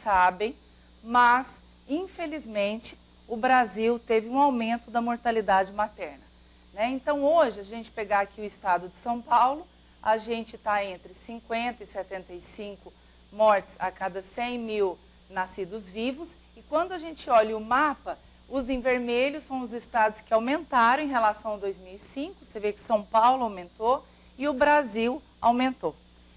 sabem, mas, infelizmente, o Brasil teve um aumento da mortalidade materna, né? Então, hoje, a gente pegar aqui o estado de São Paulo, a gente está entre 50 e 75 mortes a cada 100 mil nascidos vivos. E quando a gente olha o mapa, os em vermelho são os estados que aumentaram em relação a 2005. Você vê que São Paulo aumentou e o Brasil aumentou.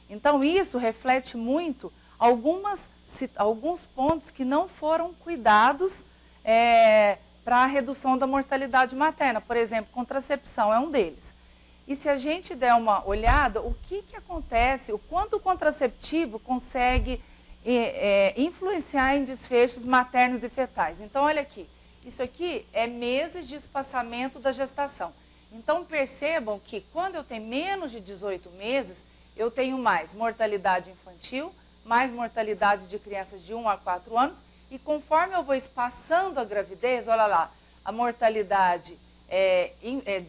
Então, isso reflete muito alguns pontos que não foram cuidados para a redução da mortalidade materna. Por exemplo, contracepção é um deles. E se a gente der uma olhada, o que acontece, o quanto o contraceptivo consegue influenciar em desfechos maternos e fetais. Então, olha aqui, isso aqui é meses de espaçamento da gestação. Então, percebam que quando eu tenho menos de 18 meses, eu tenho mais mortalidade infantil, mais mortalidade de crianças de 1 a 4 anos, e conforme eu vou espaçando a gravidez, olha lá, a mortalidade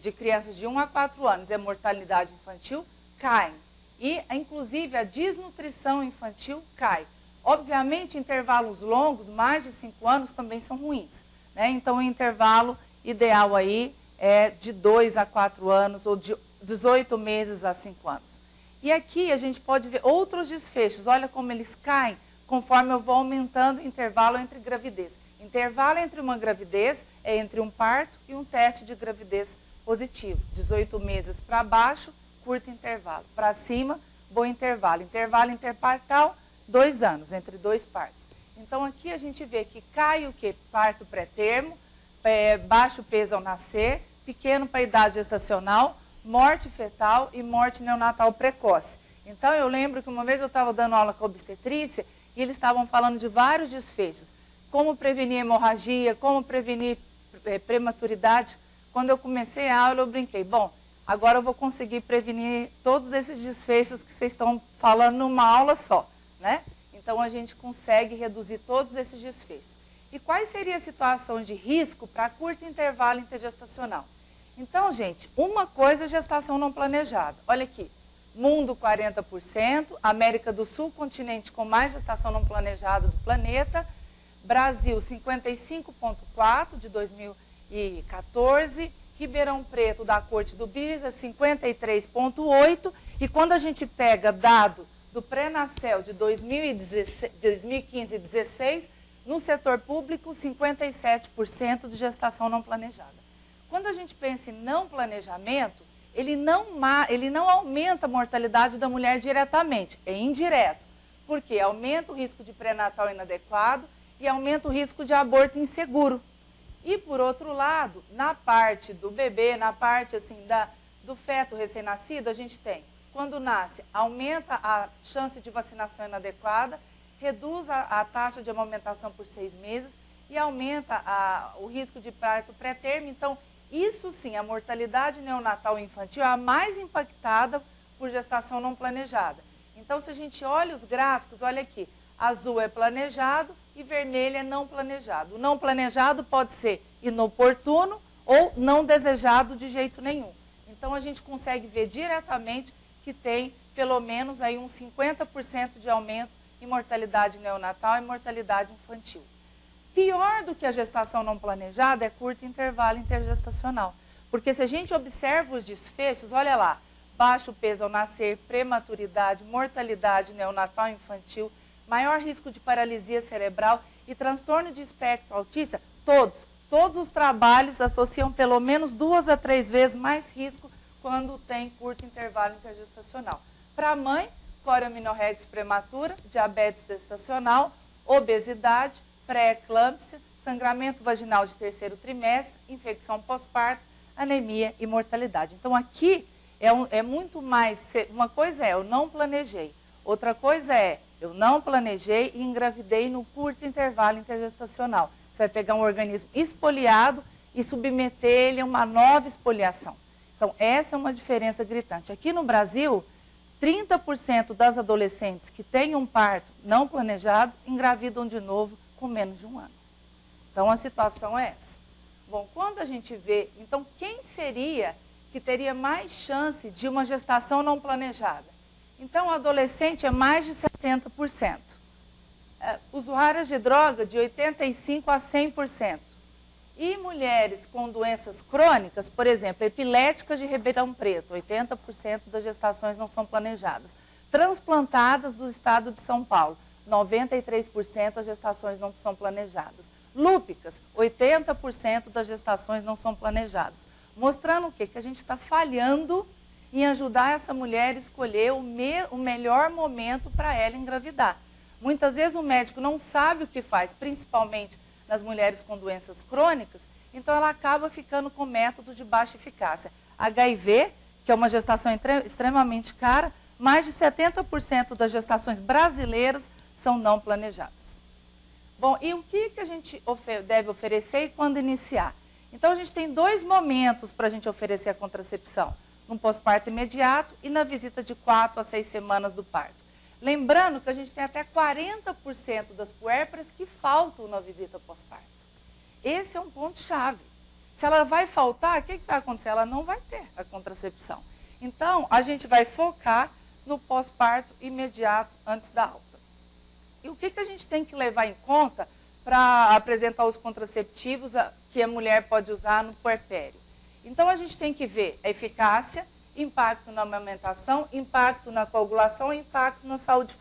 de crianças de 1 a 4 anos e a mortalidade infantil caem. E, inclusive, a desnutrição infantil cai. Obviamente, intervalos longos, mais de 5 anos, também são ruins, né? Então, o intervalo ideal aí é de 2 a 4 anos ou de 18 meses a 5 anos. E aqui a gente pode ver outros desfechos. Olha como eles caem conforme eu vou aumentando o intervalo entre gravidez. Intervalo entre uma gravidez é entre um parto e um teste de gravidez positivo. 18 meses para baixo, curto intervalo. Para cima, bom intervalo. Intervalo interpartal, 2 anos, entre 2 partos. Então, aqui a gente vê que cai o quê? Parto pré-termo, baixo peso ao nascer, pequeno para a idade gestacional, morte fetal e morte neonatal precoce. Então, eu lembro que uma vez eu estava dando aula com a obstetrícia e eles estavam falando de vários desfechos. Como prevenir hemorragia, como prevenir prematuridade. Quando eu comecei a aula, eu brinquei, bom, agora eu vou conseguir prevenir todos esses desfechos que vocês estão falando numa aula só, né? Então, a gente consegue reduzir todos esses desfechos. E quais seriam as situações de risco para curto intervalo intergestacional? Então, gente, uma coisa é gestação não planejada. Olha aqui, mundo 40%, América do Sul, continente com mais gestação não planejada do planeta, Brasil 55,4% de 2014, Ribeirão Preto da Corte do Bisa 53,8%, e quando a gente pega dado do Prenacel de 2015 e 2016, no setor público 57% de gestação não planejada. Quando a gente pensa em não planejamento, ele não aumenta a mortalidade da mulher diretamente, é indireto, porque aumenta o risco de pré-natal inadequado e aumenta o risco de aborto inseguro. E, por outro lado, na parte do bebê, na parte assim, do feto recém-nascido, a gente tem, quando nasce, aumenta a chance de vacinação inadequada, reduz a taxa de amamentação por 6 meses e aumenta o risco de parto pré-termo. Então, isso sim, a mortalidade neonatal e infantil é a mais impactada por gestação não planejada. Então, se a gente olha os gráficos, olha aqui, azul é planejado e vermelho é não planejado. O não planejado pode ser inoportuno ou não desejado de jeito nenhum. Então, a gente consegue ver diretamente que tem pelo menos aí uns 50% de aumento em mortalidade neonatal e mortalidade infantil. Pior do que a gestação não planejada é curto intervalo intergestacional. Porque se a gente observa os desfechos, olha lá, baixo peso ao nascer, prematuridade, mortalidade neonatal e infantil, maior risco de paralisia cerebral e transtorno de espectro autista, todos os trabalhos associam pelo menos 2 a 3 vezes mais risco quando tem curto intervalo intergestacional. Para a mãe, coriamenorrex prematura, diabetes gestacional, obesidade, pré-eclâmpsia, sangramento vaginal de 3º trimestre, infecção pós-parto, anemia e mortalidade. Então, aqui é muito mais, uma coisa é eu não planejei, outra coisa é eu não planejei e engravidei no curto intervalo intergestacional. Você vai pegar um organismo espoliado e submeter ele a uma nova espoliação. Então, essa é uma diferença gritante. Aqui no Brasil, 30% das adolescentes que têm um parto não planejado engravidam de novo com menos de 1 ano. Então, a situação é essa. Bom, quando a gente vê, então, quem seria que teria mais chance de uma gestação não planejada? Então, o adolescente é mais de 70%. usuárias de droga de 85% a 100%. E mulheres com doenças crônicas, por exemplo, epiléticas de Ribeirão Preto, 80% das gestações não são planejadas. Transplantadas do estado de São Paulo, 93% das gestações não são planejadas. Lúpicas, 80% das gestações não são planejadas. Mostrando o quê? Que a gente está falhando em ajudar essa mulher a escolher o melhor momento para ela engravidar. Muitas vezes o médico não sabe o que faz, principalmente nas mulheres com doenças crônicas, então ela acaba ficando com métodos de baixa eficácia. HIV, que é uma gestação extremamente cara, mais de 70% das gestações brasileiras são não planejadas. Bom, e o que a gente deve oferecer e quando iniciar? Então a gente tem 2 momentos para a gente oferecer a contracepção, no pós-parto imediato e na visita de 4 a 6 semanas do parto. Lembrando que a gente tem até 40% das puérperas que faltam na visita pós-parto. Esse é um ponto-chave. Se ela vai faltar, o que vai acontecer? Ela não vai ter a contracepção. Então, a gente vai focar no pós-parto imediato antes da alta. E o que a gente tem que levar em conta para apresentar os contraceptivos que a mulher pode usar no puerpério? Então, a gente tem que ver a eficácia, impacto na amamentação, impacto na coagulação, impacto na saúde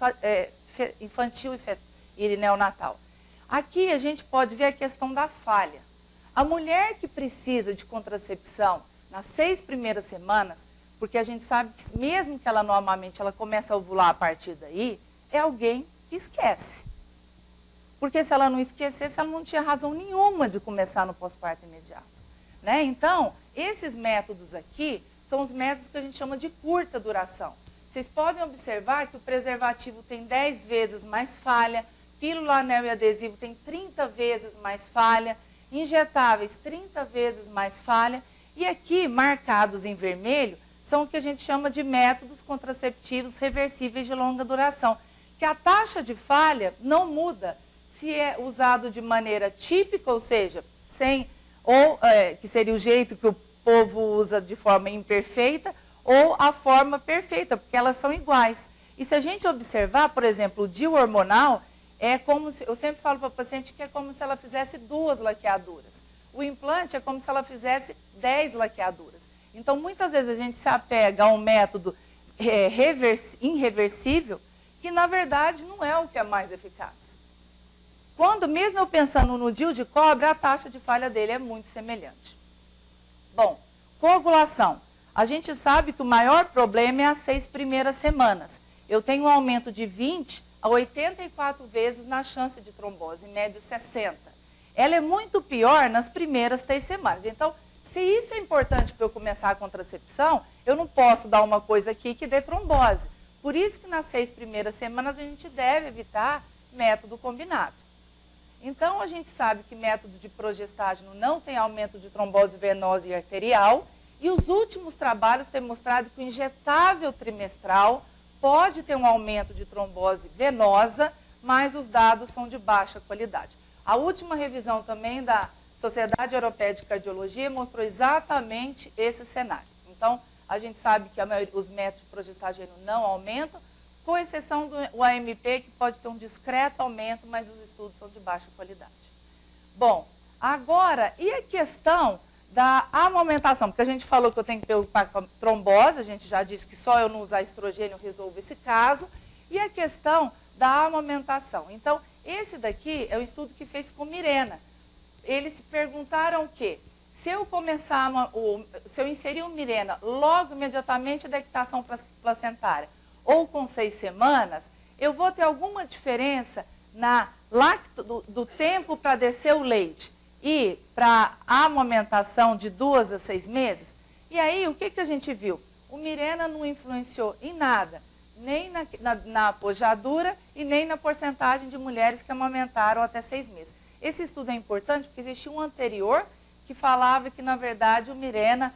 infantil e neonatal. Aqui a gente pode ver a questão da falha. A mulher que precisa de contracepção nas 6 primeiras semanas, porque a gente sabe que mesmo que ela não amamente, ela começa a ovular a partir daí, é alguém que esquece. Porque se ela não esquecesse, ela não tinha razão nenhuma de começar no pós-parto imediato. Né? Então, esses métodos aqui são os métodos que a gente chama de curta duração. Vocês podem observar que o preservativo tem 10 vezes mais falha, pílula, anel e adesivo tem 30 vezes mais falha, injetáveis 30 vezes mais falha, e aqui, marcados em vermelho, são o que a gente chama de métodos contraceptivos reversíveis de longa duração, que a taxa de falha não muda se é usado de maneira típica, ou seja, que seria o jeito que o povo usa de forma imperfeita, ou a forma perfeita, porque elas são iguais. E se a gente observar, por exemplo, o DIU hormonal, é como se, eu sempre falo para a paciente que é como se ela fizesse 2 laqueaduras. O implante é como se ela fizesse 10 laqueaduras. Então, muitas vezes a gente se apega a um método irreversível, que na verdade não é o que é mais eficaz. Quando, mesmo eu pensando no DIU de cobre, a taxa de falha dele é muito semelhante. Bom, coagulação. A gente sabe que o maior problema é as 6 primeiras semanas. Eu tenho um aumento de 20 a 84 vezes na chance de trombose, em média 60. Ela é muito pior nas primeiras 3 semanas. Então, se isso é importante para eu começar a contracepção, eu não posso dar uma coisa aqui que dê trombose. Por isso que nas 6 primeiras semanas a gente deve evitar método combinado. Então, a gente sabe que método de progestágeno não tem aumento de trombose venosa e arterial. E os últimos trabalhos têm mostrado que o injetável trimestral pode ter um aumento de trombose venosa, mas os dados são de baixa qualidade. A última revisão também da Sociedade Europeia de Cardiologia mostrou exatamente esse cenário. Então, a gente sabe que os métodos de progestageno não aumentam, com exceção do AMP, que pode ter um discreto aumento, mas os estudos são de baixa qualidade. Bom, agora, e a questão da amamentação? Porque a gente falou que eu tenho que preocupar com a trombose, a gente já disse que só eu não usar estrogênio resolve esse caso, e a questão da amamentação. Então, esse daqui é um estudo que fez com Mirena. Eles se perguntaram o quê? Se eu inserir o Mirena logo, imediatamente, da equitação placentária, ou com 6 semanas, eu vou ter alguma diferença do tempo para descer o leite e para a amamentação de 2 a 6 meses? E aí, o que a gente viu? O Mirena não influenciou em nada, nem na pojadura e nem na porcentagem de mulheres que amamentaram até 6 meses. Esse estudo é importante porque existia um anterior que falava que, na verdade, o Mirena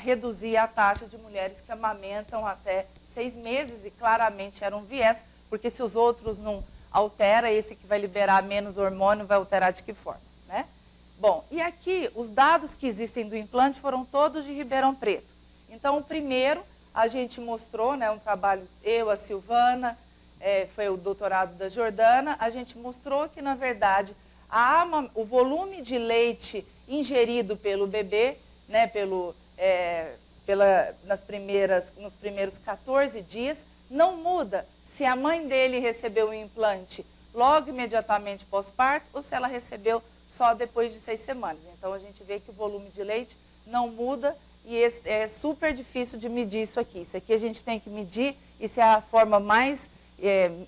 reduzia a taxa de mulheres que amamentam até 6 meses, e claramente era um viés, porque se os outros não alteram, esse que vai liberar menos hormônio vai alterar de que forma, né? Bom, e aqui os dados que existem do implante foram todos de Ribeirão Preto. Então, o primeiro a gente mostrou, né, um trabalho, eu, a Silvana foi o doutorado da Jordana, a gente mostrou que, na verdade, o volume de leite ingerido pelo bebê, né, nos primeiros 14 dias, não muda se a mãe dele recebeu o implante logo imediatamente pós-parto ou se ela recebeu só depois de 6 semanas. Então, a gente vê que o volume de leite não muda e é super difícil de medir isso aqui. Isso aqui a gente tem que medir, isso é a forma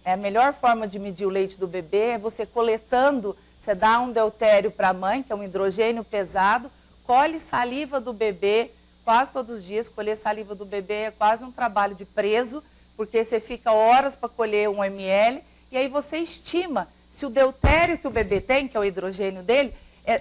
a melhor forma de medir o leite do bebê, é você coletando, você dá um deutério para a mãe, que é um hidrogênio pesado, colhe saliva do bebê quase todos os dias. Colher saliva do bebê é quase um trabalho de preso, porque você fica horas para colher 1 ml, e aí você estima se o deutério que o bebê tem, que é o hidrogênio dele,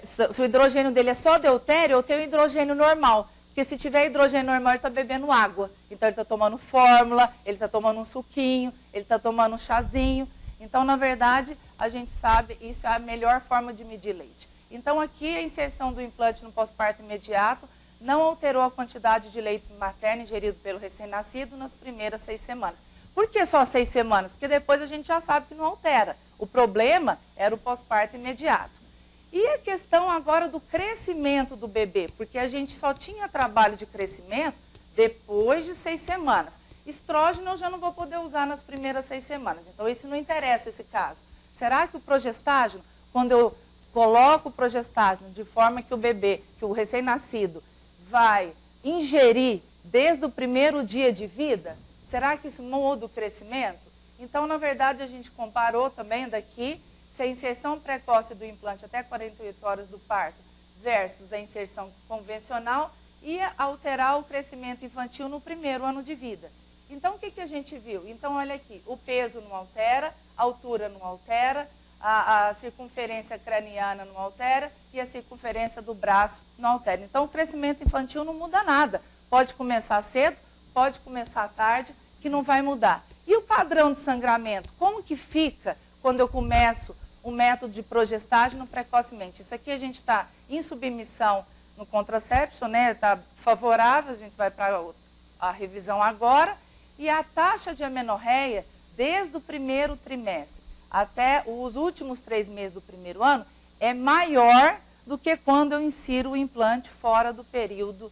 se o hidrogênio dele é só deutério ou tem o hidrogênio normal. Porque se tiver hidrogênio normal, ele está bebendo água. Então, ele está tomando fórmula, ele está tomando um suquinho, ele está tomando um chazinho. Então, na verdade, a gente sabe, isso é a melhor forma de medir leite. Então, aqui, a inserção do implante no pós-parto imediato não alterou a quantidade de leite materno ingerido pelo recém-nascido nas primeiras 6 semanas. Por que só 6 semanas? Porque depois a gente já sabe que não altera. O problema era o pós-parto imediato. E a questão agora do crescimento do bebê, porque a gente só tinha trabalho de crescimento depois de 6 semanas. Estrógeno eu já não vou poder usar nas primeiras 6 semanas, então isso não interessa esse caso. Será que o progestágeno, quando eu coloco o progestágeno de forma que o bebê, que o recém-nascido, vai ingerir desde o primeiro dia de vida, será que isso muda o crescimento? Então, na verdade, a gente comparou também daqui se a inserção precoce do implante até 48 horas do parto versus a inserção convencional ia alterar o crescimento infantil no primeiro ano de vida. Então, o que a gente viu? Então, olha aqui, o peso não altera, a altura não altera, a circunferência craniana não altera e a circunferência do braço não altera. Então, o crescimento infantil não muda nada. Pode começar cedo, pode começar tarde, que não vai mudar. E o padrão de sangramento? Como que fica quando eu começo o método de progestágeno precocemente? Isso aqui a gente está em submissão no contraception, né? Está favorável, a gente vai para a revisão agora. E a taxa de amenorreia, desde o primeiro trimestre até os últimos 3 meses do primeiro ano, é maior do que quando eu insiro o implante fora do período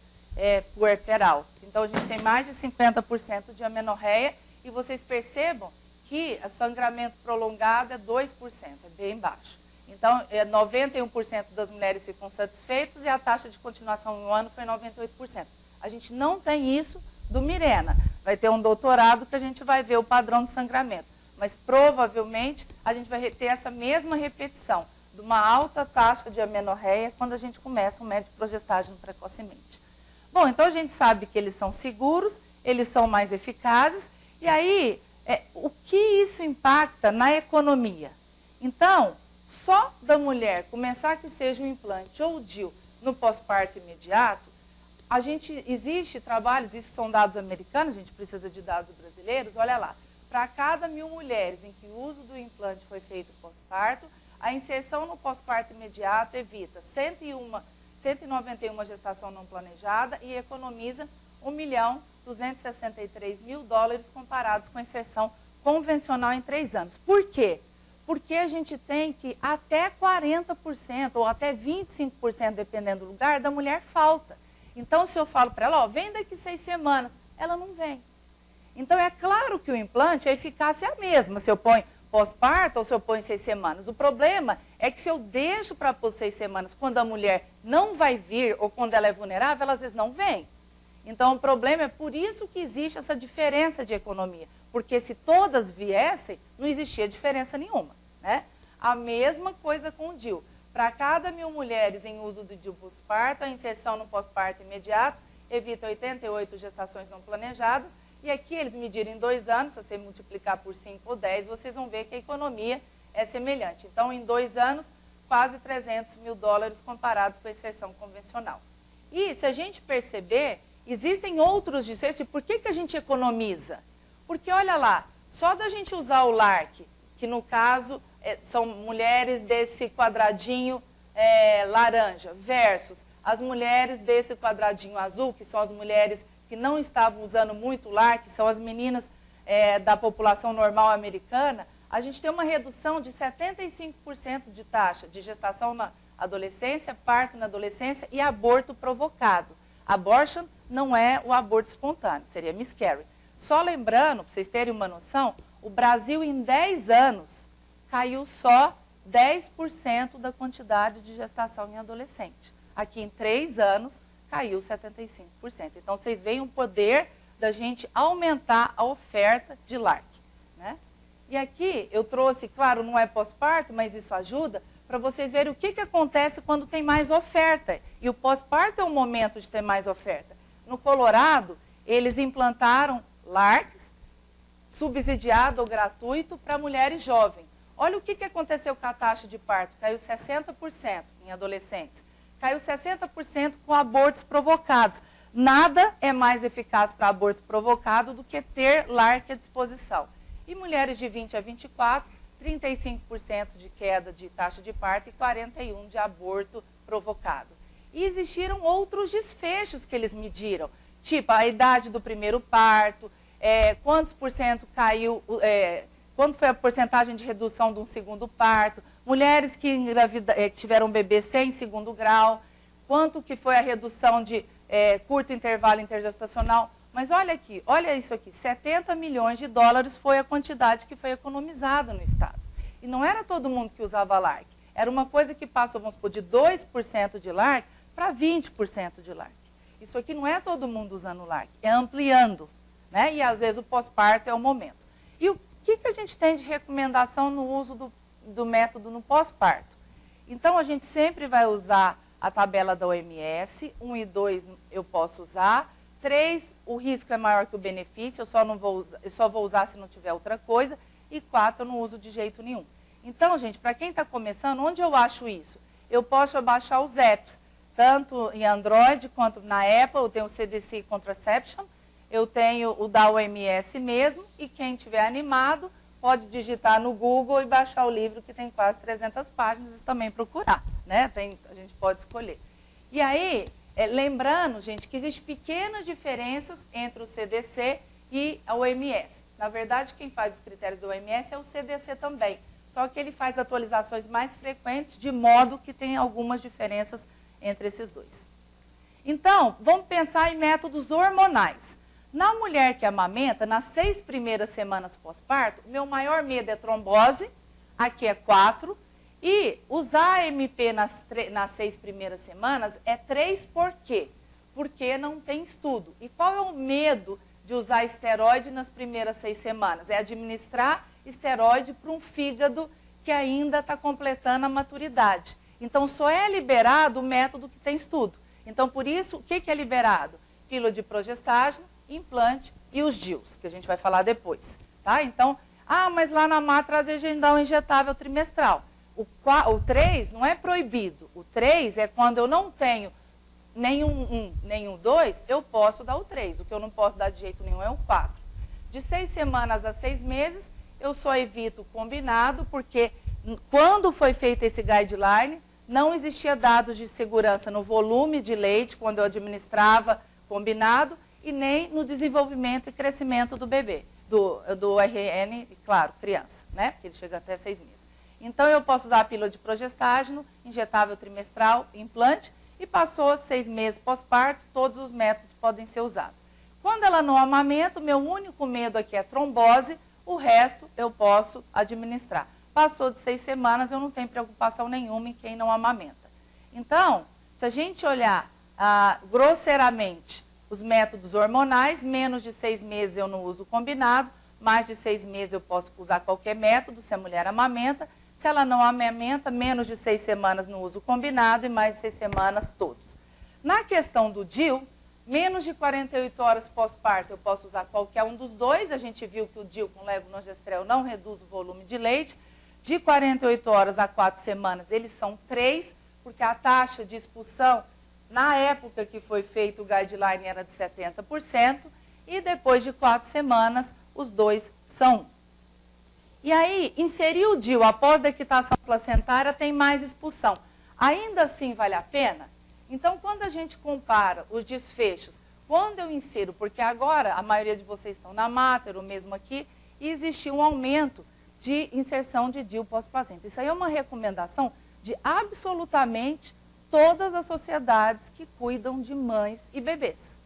puerperal. Então, a gente tem mais de 50% de amenorreia e vocês percebam que o sangramento prolongado é 2%, é bem baixo. Então, 91% das mulheres ficam satisfeitas e a taxa de continuação em um ano foi 98%. A gente não tem isso do Mirena. Vai ter um doutorado que a gente vai ver o padrão de sangramento. Mas, provavelmente, a gente vai ter essa mesma repetição de uma alta taxa de amenorreia quando a gente começa o método de progestágeno precocemente. Bom, então a gente sabe que eles são seguros, eles são mais eficazes, e aí, o que isso impacta na economia? Então, só da mulher começar que seja um implante ou DIU no pós-parto imediato, existe trabalhos, isso são dados americanos, a gente precisa de dados brasileiros, olha lá, para cada 1.000 mulheres em que o uso do implante foi feito pós-parto, a inserção no pós-parto imediato evita 191 gestação não planejada e economiza $1.263.000 comparados com a inserção convencional em 3 anos. Por quê? Porque a gente tem que até 40% ou até 25%, dependendo do lugar, da mulher falta. Então, se eu falo para ela, vem daqui 6 semanas, ela não vem. Então, é claro que o implante, a eficácia é a mesma, se eu ponho pós-parto ou se eu ponho 6 semanas. O problema é que se eu deixo para pôr 6 semanas, quando a mulher não vai vir ou quando ela é vulnerável, ela às vezes não vem. Então, o problema é por isso que existe essa diferença de economia. Porque se todas viessem, não existia diferença nenhuma, né? A mesma coisa com o DIU. Para cada 1.000 mulheres em uso do DIU pós-parto, a inserção no pós-parto imediato evita 88 gestações não planejadas. E aqui eles mediram em 2 anos, se você multiplicar por 5 ou 10, vocês vão ver que a economia é semelhante. Então, em 2 anos, quase $300.000 comparado com a inserção convencional. E, se a gente perceber, existem outros disceitos. Por que a gente economiza? Porque, olha lá, só da gente usar o LARC, que no caso são mulheres desse quadradinho laranja, versus as mulheres desse quadradinho azul, que são as mulheres que não estavam usando muito LARC, que são as meninas da população normal americana, a gente tem uma redução de 75% de taxa de gestação na adolescência, parto na adolescência e aborto provocado. Abortion não é o aborto espontâneo, seria miscarriage. Só lembrando, para vocês terem uma noção, o Brasil em 10 anos caiu só 10% da quantidade de gestação em adolescente. Aqui em 3 anos caiu 75%. Então vocês veem o poder da gente aumentar a oferta de LARC, né? E aqui eu trouxe, claro, não é pós-parto, mas isso ajuda, para vocês verem o que acontece quando tem mais oferta. E o pós-parto é o momento de ter mais oferta. No Colorado, eles implantaram LARCs, subsidiado ou gratuito, para mulheres jovens. Olha o que aconteceu com a taxa de parto. Caiu 60% em adolescentes. Caiu 60% com abortos provocados. Nada é mais eficaz para aborto provocado do que ter LARC à disposição. E mulheres de 20 a 24, 35% de queda de taxa de parto e 41% de aborto provocado. E existiram outros desfechos que eles mediram, tipo a idade do primeiro parto, quantos por cento caiu, quanto foi a porcentagem de redução de um segundo parto, mulheres que tiveram bebê sem segundo grau, quanto que foi a redução de curto intervalo intergestacional. Mas olha aqui, olha isso aqui, 70 milhões de dólares foi a quantidade que foi economizada no Estado. E não era todo mundo que usava LARC, era uma coisa que passou, vamos supor, de 2% de LARC para 20% de LARC. Isso aqui não é todo mundo usando LARC, é ampliando, né? E às vezes o pós-parto é o momento. E o que a gente tem de recomendação no uso do método no pós-parto? Então a gente sempre vai usar a tabela da OMS, 1 e 2 eu posso usar, 3, o risco é maior que o benefício, eu só vou usar se não tiver outra coisa, e 4, eu não uso de jeito nenhum. Então, gente, para quem está começando, onde eu acho isso? Eu posso baixar os apps, tanto em Android quanto na Apple, eu tenho o CDC Contraception, eu tenho o da OMS mesmo, e quem tiver animado pode digitar no Google e baixar o livro, que tem quase 300 páginas, e também procurar, né? A gente pode escolher. E aí, lembrando, gente, que existem pequenas diferenças entre o CDC e a OMS. Na verdade, quem faz os critérios do OMS é o CDC também, só que ele faz atualizações mais frequentes, de modo que tem algumas diferenças entre esses dois. Então, vamos pensar em métodos hormonais. Na mulher que amamenta, nas 6 primeiras semanas pós-parto, meu maior medo é trombose, aqui é 4, e usar AMP nas 6 primeiras semanas é 3 por quê? Porque não tem estudo. E qual é o medo de usar esteroide nas primeiras 6 semanas? É administrar esteroide para um fígado que ainda está completando a maturidade. Então, só é liberado o método que tem estudo. Então, por isso, o que é liberado? Pílula de progestágeno, implante e os DIUs, que a gente vai falar depois. Tá? Então, mas lá na Matra, às vezes, a gente dá um injetável trimestral. O 3 não é proibido. O 3 é quando eu não tenho nenhum 2, eu posso dar o 3. O que eu não posso dar de jeito nenhum é o 4. De 6 semanas a 6 meses, eu só evito o combinado, porque quando foi feito esse guideline, não existia dados de segurança no volume de leite, quando eu administrava combinado, e nem no desenvolvimento e crescimento do bebê, do RN, claro, criança, né? Porque ele chega até 6 meses. Então, eu posso usar a pílula de progestágeno, injetável trimestral, implante, e passou 6 meses pós-parto, todos os métodos podem ser usados. Quando ela não amamenta, o meu único medo aqui é trombose, o resto eu posso administrar. Passou de 6 semanas, eu não tenho preocupação nenhuma em quem não amamenta. Então, se a gente olhar grosseiramente os métodos hormonais, menos de 6 meses eu não uso combinado, mais de 6 meses eu posso usar qualquer método, se a mulher amamenta. Se ela não amamenta, menos de 6 semanas no uso combinado e mais de 6 semanas todos. Na questão do DIU, menos de 48 horas pós-parto eu posso usar qualquer um dos dois. A gente viu que o DIU com levonorgestrel não reduz o volume de leite. De 48 horas a 4 semanas, eles são 3, porque a taxa de expulsão, na época que foi feito o guideline, era de 70%, e depois de 4 semanas, os dois são 1. E aí, inserir o DIU após a dequitação placentária tem mais expulsão. Ainda assim, vale a pena? Então, quando a gente compara os desfechos Quando eu insiro, porque agora a maioria de vocês estão na Mater, ou mesmo aqui, e existiu um aumento de inserção de DIU pós-placenta. Isso aí é uma recomendação de absolutamente todas as sociedades que cuidam de mães e bebês,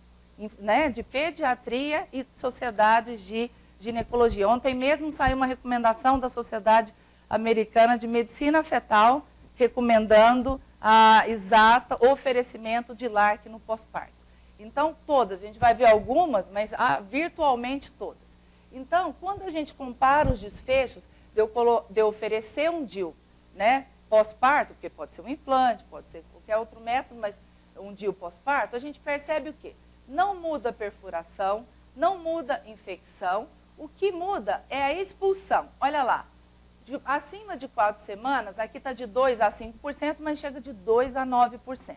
né? De pediatria e sociedades de ginecologia. Ontem mesmo saiu uma recomendação da Sociedade Americana de Medicina Fetal, recomendando a exata oferecimento de LARC no pós-parto. Então, todas, a gente vai ver algumas, mas virtualmente todas. Então, quando a gente compara os desfechos de eu oferecer um DIU, né, pós-parto, porque pode ser um implante, pode ser qualquer outro método, mas um DIU pós-parto, a gente percebe o quê? Não muda a perfuração, não muda a infecção, o que muda é a expulsão. Olha lá, acima de 4 semanas, aqui está de 2% a 5%, mas chega de 2% a 9%.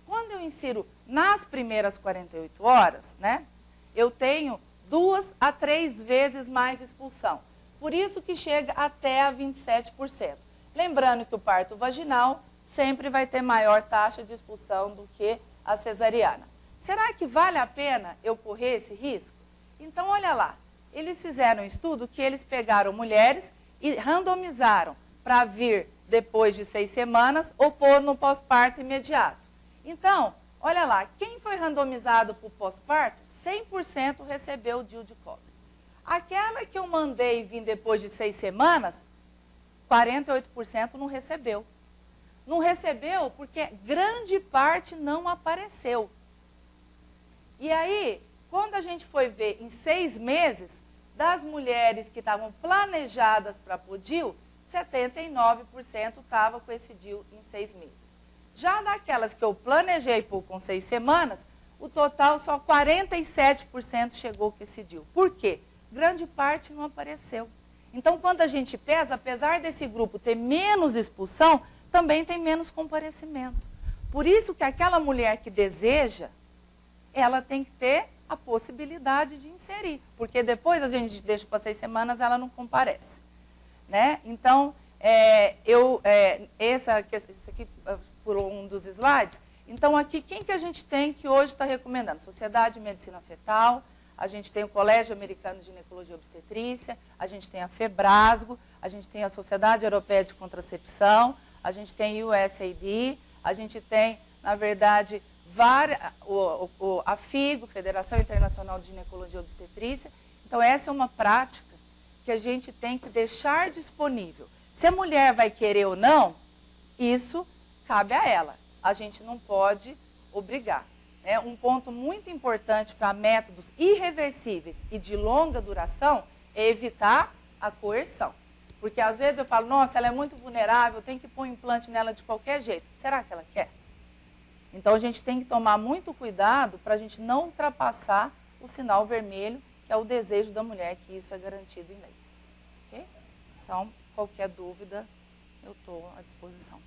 Quando eu insiro nas primeiras 48 horas, né, eu tenho 2 a 3 vezes mais expulsão. Por isso que chega até a 27%. Lembrando que o parto vaginal sempre vai ter maior taxa de expulsão do que a cesariana. Será que vale a pena eu correr esse risco? Então, olha lá, eles fizeram um estudo que eles pegaram mulheres e randomizaram para vir depois de 6 semanas ou pôr no pós-parto imediato. Então, olha lá, quem foi randomizado para o pós-parto, 100% recebeu o DIU de cobre. Aquela que eu mandei vir depois de 6 semanas, 48% não recebeu. Não recebeu porque grande parte não apareceu. E aí, quando a gente foi ver em 6 meses, das mulheres que estavam planejadas para pôr DIU, 79% estava com esse DIU em 6 meses. Já daquelas que eu planejei pôr com 6 semanas, o total só 47% chegou com esse DIU. Por quê? Grande parte não apareceu. Então, quando a gente pesa, apesar desse grupo ter menos expulsão, também tem menos comparecimento. Por isso que aquela mulher que deseja, ela tem que ter a possibilidade de inserir. Porque depois a gente deixa para 6 semanas, ela não comparece. Né? Então, esse aqui por um dos slides. Então, aqui, quem que a gente tem que hoje está recomendando? Sociedade de Medicina Fetal, a gente tem o Colégio Americano de Ginecologia e Obstetrícia, a gente tem a FEBRASGO, a gente tem a Sociedade Europeia de Contracepção, a gente tem o USAID, a gente tem, na verdade, a FIGO, Federação Internacional de Ginecologia e Obstetrícia. Então, essa é uma prática que a gente tem que deixar disponível. Se a mulher vai querer ou não, isso cabe a ela. A gente não pode obrigar. Né? Um ponto muito importante para métodos irreversíveis e de longa duração é evitar a coerção. Porque às vezes eu falo, nossa, ela é muito vulnerável, tem que pôr um implante nela de qualquer jeito. Será que ela quer? Então a gente tem que tomar muito cuidado para a gente não ultrapassar o sinal vermelho, que é o desejo da mulher, que isso é garantido em lei. Okay? Então, qualquer dúvida, eu estou à disposição.